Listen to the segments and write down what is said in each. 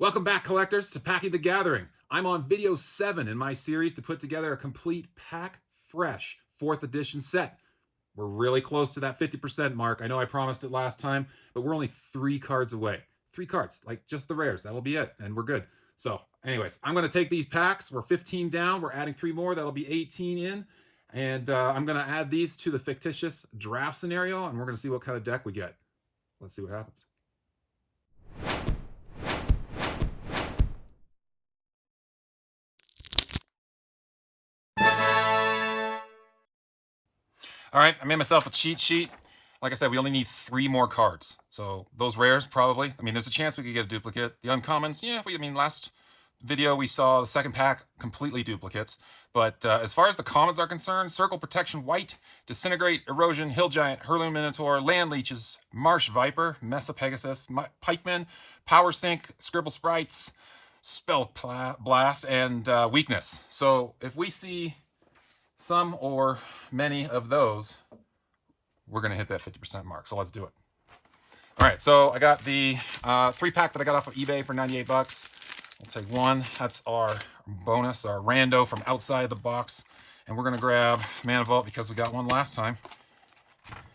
Welcome back, collectors, to Packing the Gathering. I'm on video 7 in my series to put together a complete pack fresh 4th edition set. We're really close to that 50% mark. I know I promised it last time, but we're only 3 cards away. 3 cards, like just the rares. That'll be it, and we're good. So, anyways, I'm going to take these packs. We're 15 down. We're adding 3 more. That'll be 18 in. And I'm going to add these to the fictitious draft scenario, and we're going to see what kind of deck we get. Let's see what happens. All right, I made myself a cheat sheet. Like I said, we only need 3 more cards. So those rares, probably. I mean, there's a chance we could get a duplicate. The uncommons, yeah, last video we saw the second pack completely duplicates. But as far as the commons are concerned, Circle Protection White, Disintegrate, Erosion, Hill Giant, Hurloon Minotaur, Land Leeches, Marsh Viper, Mesa Pegasus, Pikeman, Power Sink, Scribble Sprites, Spell Blast, and Weakness. So if we see some or many of those, we're going to hit that 50% mark. So let's do it. All right, so I got the 3-pack that I got off of eBay for 98 bucks. We'll take one. That's our bonus, our rando from outside the box. And we're going to grab Mana Vault because we got one last time.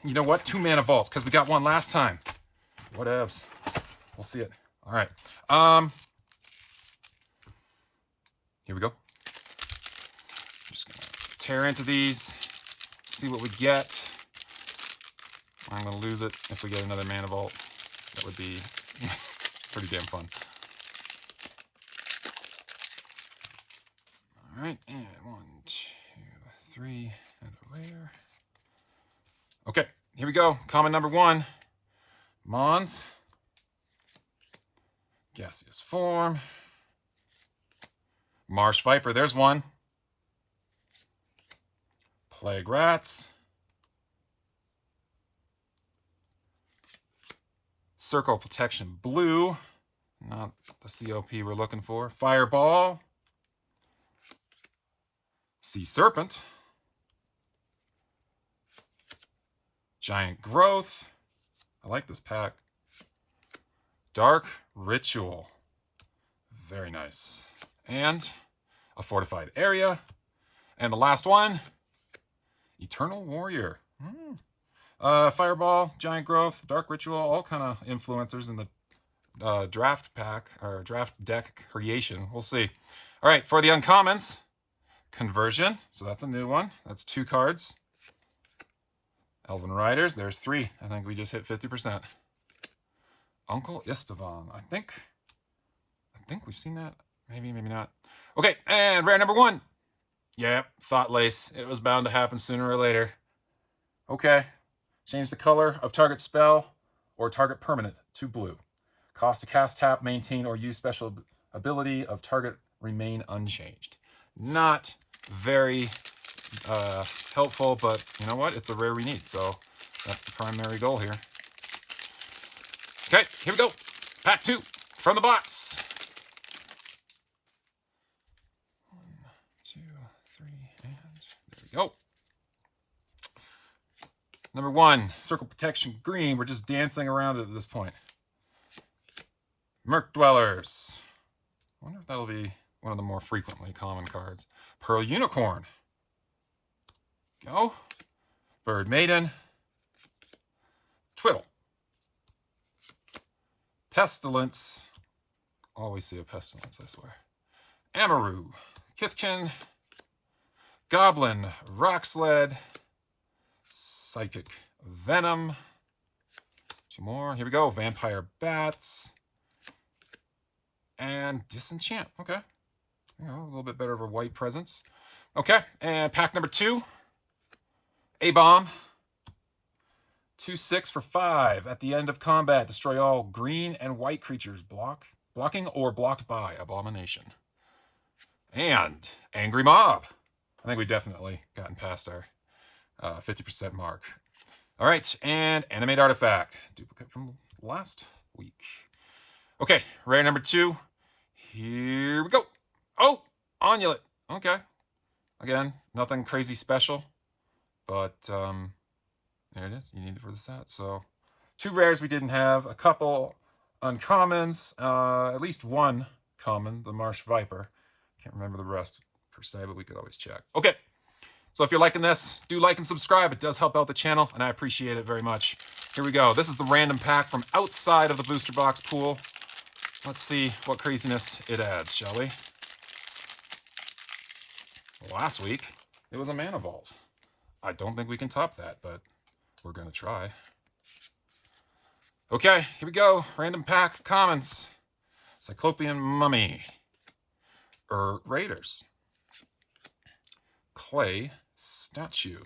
You know what? 2 Mana Vaults because we got one last time. Whatevs. We'll see it. All right. Here we go. Just going to tear into these, see what we get. I'm going to lose it if we get another Mana Vault. That would be pretty damn fun. All right, and 1, 2, 3, and a rare. Okay, here we go. Common number 1. Mons. Gaseous Form. Marsh Viper, there's one. Plague Rats. Circle Protection Blue. Not the COP we're looking for. Fireball. Sea Serpent. Giant Growth. I like this pack. Dark Ritual. Very nice. And a Fortified Area. And the last one, Eternal Warrior. Fireball, Giant Growth, Dark Ritual, all kind of influencers in the draft pack, or draft deck creation. We'll see. All right, for the uncommons, Conversion. So that's a new one. That's 2 cards. Elven Riders, there's 3. I think we just hit 50%. Uncle Istvan. I think we've seen that. Maybe, maybe not. Okay, and rare number 1. Yep, Thought Lace. It was bound to happen sooner or later. Okay. Change the color of target spell or target permanent to blue. Cost to cast, tap, maintain, or use special ability of target remain unchanged. Not very helpful, but you know what? It's a rare we need, so that's the primary goal here. Okay, here we go. Pack 2 from the box. 1, 2, 3, and there we go. Number 1, Circle Protection Green. We're just dancing around it at this point. Merc Dwellers. I wonder if that'll be one of the more frequently common cards. Pearl Unicorn. Go. Bird Maiden. Twiddle. Pestilence. Always see a Pestilence, I swear. Amaru. Kithkin. Goblin. Rocksled. Psychic Venom. 2 more. Here we go. Vampire Bats. And Disenchant. Okay. You know, a little bit better of a white presence. Okay. And pack number 2. A-Bomb. 2/6 for 5. At the end of combat, destroy all green and white creatures blocking or blocked by Abomination. And Angry Mob. I think we definitely gotten past our 50% mark. All right, and Animate Artifact. Duplicate from last week. Okay, rare number 2. Here we go. Oh, Onulet. Okay. Again, nothing crazy special, but there it is. You need it for the set. So 2 rares we didn't have. A couple uncommons, at least one common, the Marsh Viper. Can't remember the rest per se, but we could always check. Okay, so if you're liking this, do like and subscribe. It does help out the channel, and I appreciate it very much. Here we go. This is the random pack from outside of the booster box pool. Let's see what craziness it adds, shall we? Last week, it was a Mana Vault. I don't think we can top that, but we're going to try. Okay, here we go. Random pack commons. Cyclopean Mummy. Raiders. Clay Statue.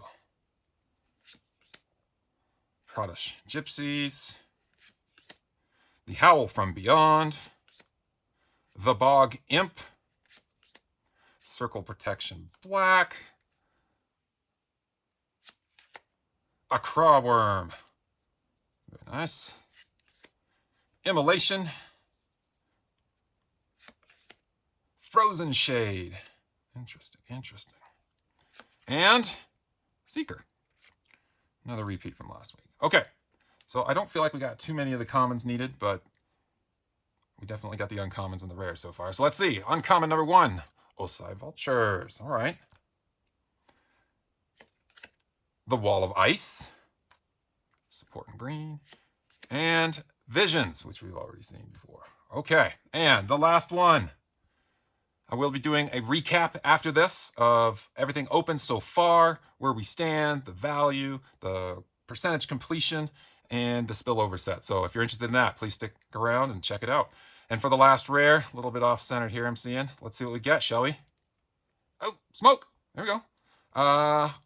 Pradesh Gypsies. The Howl from Beyond. The Bog Imp. Circle Protection Black. A Crawworm. Very nice. Immolation. Frozen Shade. Interesting, interesting. And Seeker. Another repeat from last week. Okay, so I don't feel like we got too many of the commons needed, but we definitely got the uncommons and the rares so far. So let's see. Uncommon number 1. Osai Vultures. All right. The Wall of Ice. Support in green. And Visions, which we've already seen before. Okay, and the last one. I will be doing a recap after this of everything open so far, where we stand, the value, the percentage completion, and the spillover set. So if you're interested in that, please stick around and check it out. And for the last rare, a little bit off-centered here I'm seeing. Let's see what we get, shall we? Oh, smoke! There we go.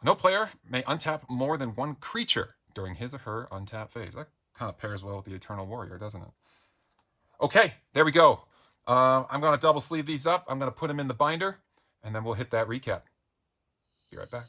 No player may untap more than one creature during his or her untap phase. That kind of pairs well with the Eternal Warrior, doesn't it? Okay, there we go. I'm going to double sleeve these up. I'm going to put them in the binder, and then we'll hit that recap. Be right back.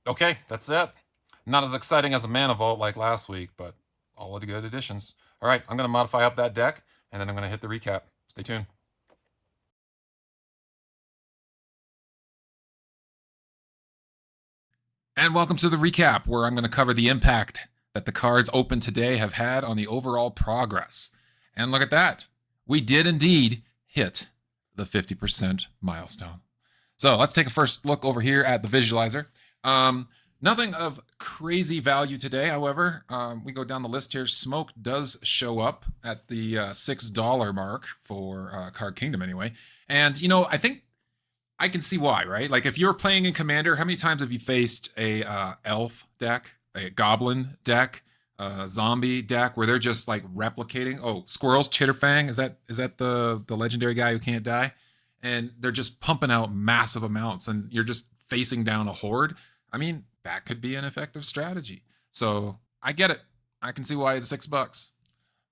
Okay, that's it. Not as exciting as a Mana Vault like last week, but all of the good additions. All right, I'm going to modify up that deck, and then I'm going to hit the recap. Stay tuned. And welcome to the recap, where I'm going to cover the impact that the cards open today have had on the overall progress. And look at that. We did indeed hit the 50% milestone. So let's take a first look over here at the visualizer. Nothing of crazy value today, however. We go down the list here. Smoke does show up at the $6 mark for Card Kingdom anyway. And, you know, I think I can see why, right? Like if you're playing in Commander, how many times have you faced a elf deck, a goblin deck, a zombie deck where they're just like replicating? Oh, Squirrels, Chitterfang, is that the legendary guy who can't die? And they're just pumping out massive amounts and you're just facing down a horde. I mean, that could be an effective strategy. So I get it. I can see why it's $6.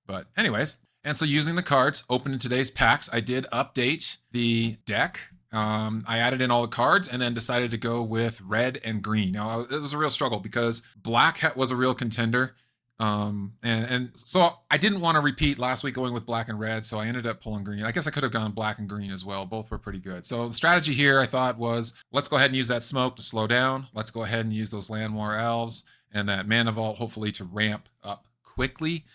But anyways, and so using the cards open in today's packs, I did update the deck. I added in all the cards and then decided to go with red and green. Now, it was a real struggle because black was a real contender. And so I didn't want to repeat last week going with black and red, so I ended up pulling green. I guess I could have gone black and green as well. Both were pretty good. So the strategy here I thought was, let's go ahead and use that smoke to slow down. Let's go ahead and use those Land War Elves and that Mana Vault hopefully to ramp up quickly.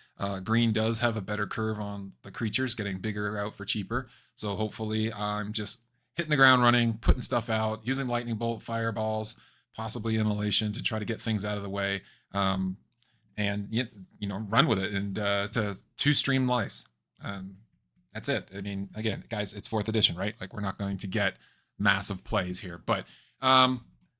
Green does have a better curve on the creatures, getting bigger out for cheaper. So hopefully I'm just hitting the ground running, putting stuff out, using Lightning Bolt, Fireballs, possibly Immolation to try to get things out of the way. And run with it and to 2 stream lives. That's it. I mean, again, guys, it's 4th edition, right? Like we're not going to get massive plays here, but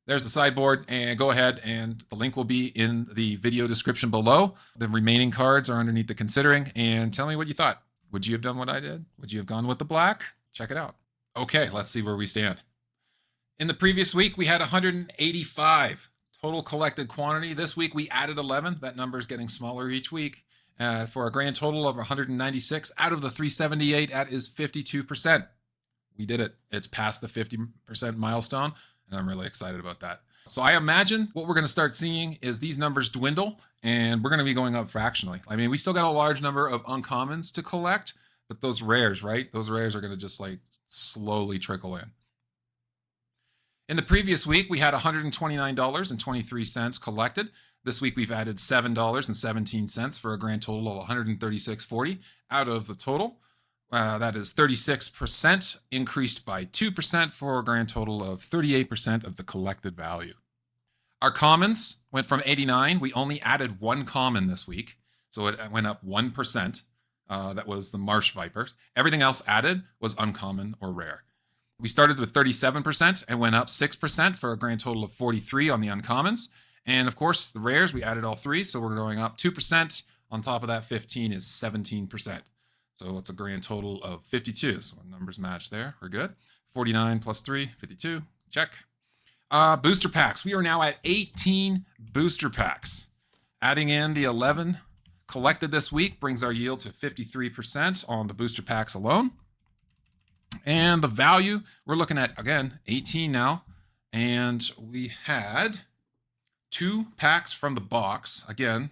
there's the sideboard, and go ahead and the link will be in the video description below. The remaining cards are underneath the considering, and tell me what you thought. Would you have done what I did? Would you have gone with the black? Check it out. Okay, let's see where we stand. In the previous week, we had 185 total collected quantity. This week we added 11. That number is getting smaller each week for a grand total of 196 out of the 378. That is 52%. we did it. It's past the 50% milestone, and I'm really excited about that. So I imagine what we're going to start seeing is these numbers dwindle, and we're going to be going up fractionally. I mean, we still got a large number of uncommons to collect, but those rares, right? Those rares are going to just like slowly trickle in. In the previous week, we had $129.23 collected. This week, we've added $7.17 for a grand total of $136.40 out of the total. That is 36% increased by 2% for a grand total of 38% of the collected value. Our commons went from 89. We only added one common this week, so it went up 1%. That was the Marsh Viper. Everything else added was uncommon or rare. We started with 37% and went up 6% for a grand total of 43 on the uncommons. And of course, the rares, we added all three, so we're going up 2%. On top of that, 15 is 17%. So it's a grand total of 52. So numbers match there. We're good. 49 plus 3, 52. Check. Booster packs. We are now at 18 booster packs. Adding in the 11 collected this week brings our yield to 53% on the booster packs alone. And the value, we're looking at, again, 18 now. And we had 2 packs from the box. Again,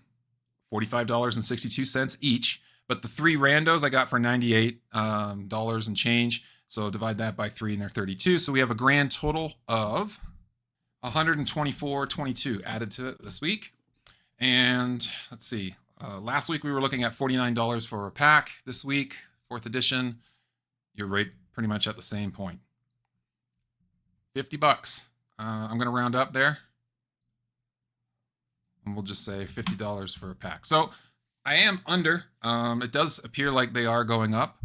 $45.62 each. But the 3 randos I got for $98 and change. So divide that by 3 and they're 32. So we have a grand total of $124.22 added to it this week. And let's see. Last week we were looking at $49 for a pack. This week, 4th edition, you're right pretty much at the same point. $50. I'm going to round up there. And we'll just say $50 for a pack. So I am under. It does appear like they are going up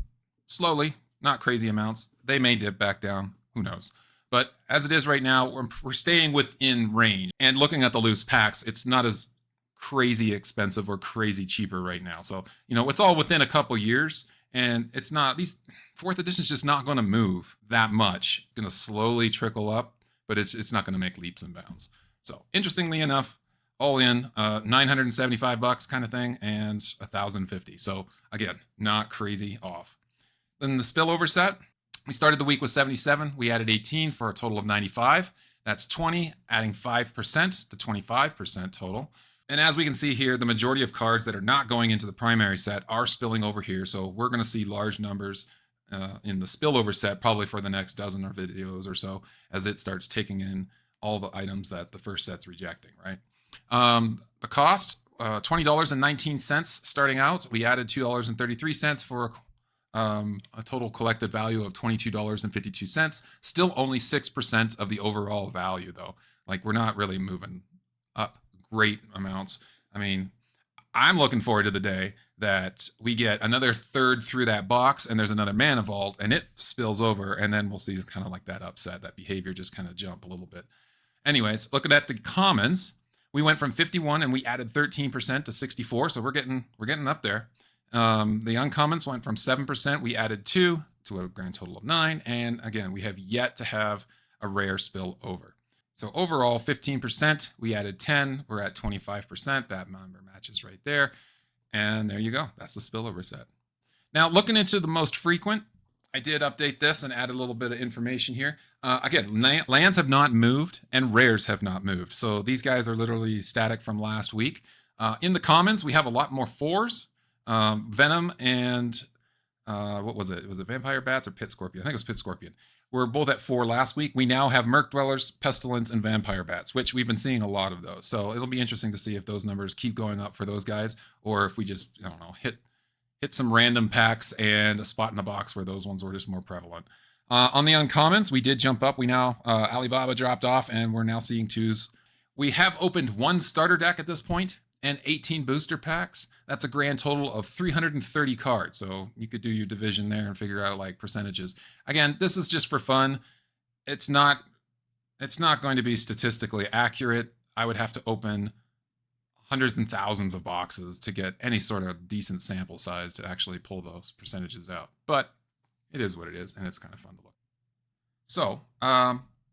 slowly, not crazy amounts. They may dip back down. Who knows? But as it is right now, we're staying within range. And looking at the loose packs, it's not as crazy expensive or crazy cheaper right now. So, you know, it's all within a couple years. And it's not, these 4th edition is just not going to move that much. It's going to slowly trickle up, but it's not going to make leaps and bounds. So interestingly enough, all in $975 kind of thing and $1,050. So again, not crazy off. Then the spillover set, we started the week with 77. We added 18 for a total of 95. That's 20, adding 5% to 25% total. And as we can see here, the majority of cards that are not going into the primary set are spilling over here. So we're going to see large numbers in the spillover set probably for the next dozen or videos or so as it starts taking in all the items that the first set's rejecting, right? The cost, $20.19 starting out. We added $2.33 for a total collected value of $22.52. Still only 6% of the overall value, though. Like, we're not really moving up great amounts. I mean, I'm looking forward to the day that we get another third through that box and there's another mana vault and it spills over, and then we'll see kind of like that upset, that behavior just kind of jump a little bit. Anyways, looking at the commons, we went from 51 and we added 13% to 64, so we're getting up there. The uncommons went from 7%, we added 2 to a grand total of 9, and again, we have yet to have a rare spill over. So overall, 15%, we added 10, we're at 25%, that number matches right there, and there you go, that's the spillover set. Now, looking into the most frequent, I did update this and add a little bit of information here. Again, lands have not moved and rares have not moved. So these guys are literally static from last week. In the commons, we have a lot more 4s. Venom and what was it? Was it Vampire Bats or Pit Scorpion? I think it was Pit Scorpion. We're both at 4 last week. We now have Merc Dwellers, Pestilence, and Vampire Bats, which we've been seeing a lot of those. So it'll be interesting to see if those numbers keep going up for those guys, or if we just, I don't know, hit some random packs and a spot in the box where those ones were just more prevalent. On the uncommons, we did jump up. We now, Alibaba dropped off, and we're now seeing 2s. We have opened 1 starter deck at this point and 18 booster packs. That's a grand total of 330 cards. So you could do your division there and figure out like percentages. Again, this is just for fun. It's not going to be statistically accurate. I would have to open hundreds and thousands of boxes to get any sort of decent sample size to actually pull those percentages out. But it is what it is, and it's kind of fun to look. So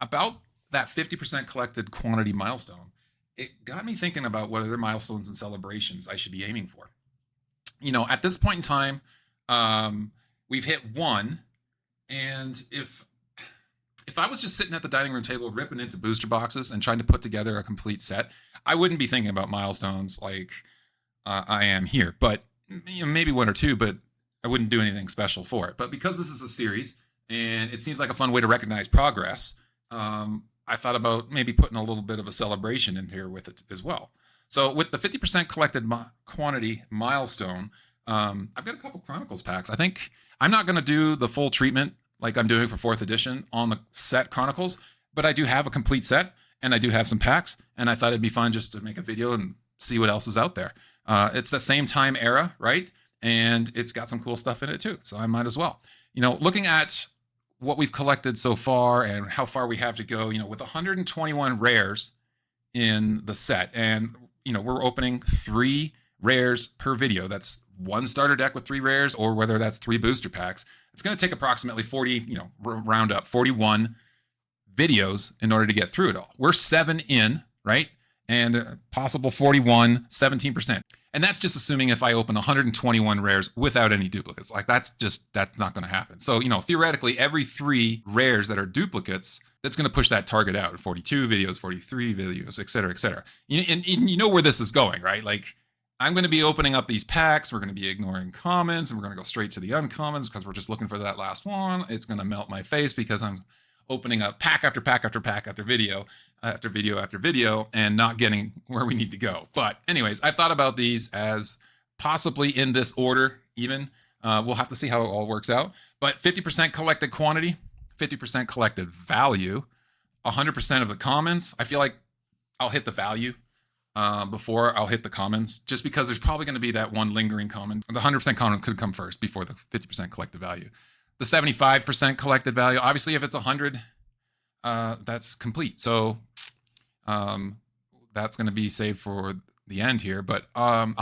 about that 50% collected quantity milestone, it got me thinking about what other milestones and celebrations I should be aiming for. You know, at this point in time, we've hit 1, And if I was just sitting at the dining room table ripping into booster boxes and trying to put together a complete set, I wouldn't be thinking about milestones like I am here. But maybe one or two, but I wouldn't do anything special for it. But because this is a series and it seems like a fun way to recognize progress, I thought about maybe putting a little bit of a celebration in here with it as well. So with the 50% collected quantity milestone, I've got a couple Chronicles packs. I think I'm not going to do the full treatment like I'm doing for 4th edition on the set Chronicles, but I do have a complete set and I do have some packs, and I thought it'd be fun just to make a video and see what else is out there. It's the same time era, right? And it's got some cool stuff in it too, so I might as well. Looking at what we've collected so far and how far we have to go, with 121 rares in the set, and we're opening 3 rares per video. That's 1 starter deck with 3 rares, or whether that's 3 booster packs. It's going to take approximately 40, round up 41 videos in order to get through it all. We're 7 in, right? And possible 41, 17%. And that's just assuming if I open 121 rares without any duplicates. Like that's not going to happen. So, theoretically, every 3 rares that are duplicates, that's going to push that target out. 42 videos, 43 videos, et cetera, et cetera. And you know where this is going, right? Like, I'm going to be opening up these packs. We're going to be ignoring commons, and we're going to go straight to the uncommons because we're just looking for that last one. It's going to melt my face because I'm opening up pack after pack after pack after video after video after video and not getting where we need to go. But anyways, I thought about these as possibly in this order even. We'll have to see how it all works out. But 50% collected quantity, 50% collected value, 100% of the commons. I feel like I'll hit the value before I'll hit the commons, just because there's probably going to be that one lingering common. The 100% commons could come first before the 50% collected value. The 75% collected value, obviously if it's 100, that's complete. So that's going to be saved for the end here. But 100%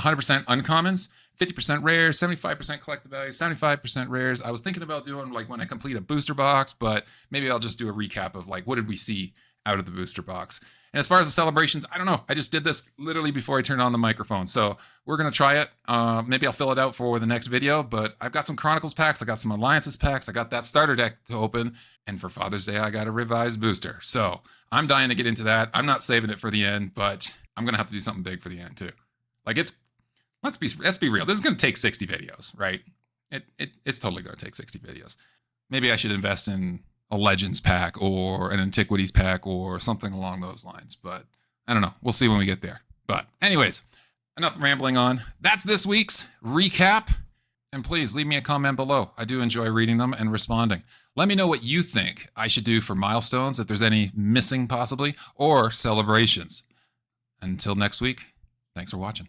uncommons, 50% rares, 75% collected value, 75% rares. I was thinking about doing like when I complete a booster box, but maybe I'll just do a recap of like what did we see out of the booster box. And as far as the celebrations, I don't know. I just did this literally before I turned on the microphone. So we're going to try it. Maybe I'll fill it out for the next video, but I've got some Chronicles packs. I got some Alliances packs. I got that starter deck to open. And for Father's Day, I got a revised booster. So I'm dying to get into that. I'm not saving it for the end, but I'm going to have to do something big for the end too. Like let's be real. This is going to take 60 videos, right? It's totally going to take 60 videos. Maybe I should invest in a Legends pack or an Antiquities pack or something along those lines. But I don't know. We'll see when we get there. But anyways, enough rambling on. That's this week's recap. And please leave me a comment below. I do enjoy reading them and responding. Let me know what you think I should do for milestones, if there's any missing possibly, or celebrations. Until next week, thanks for watching.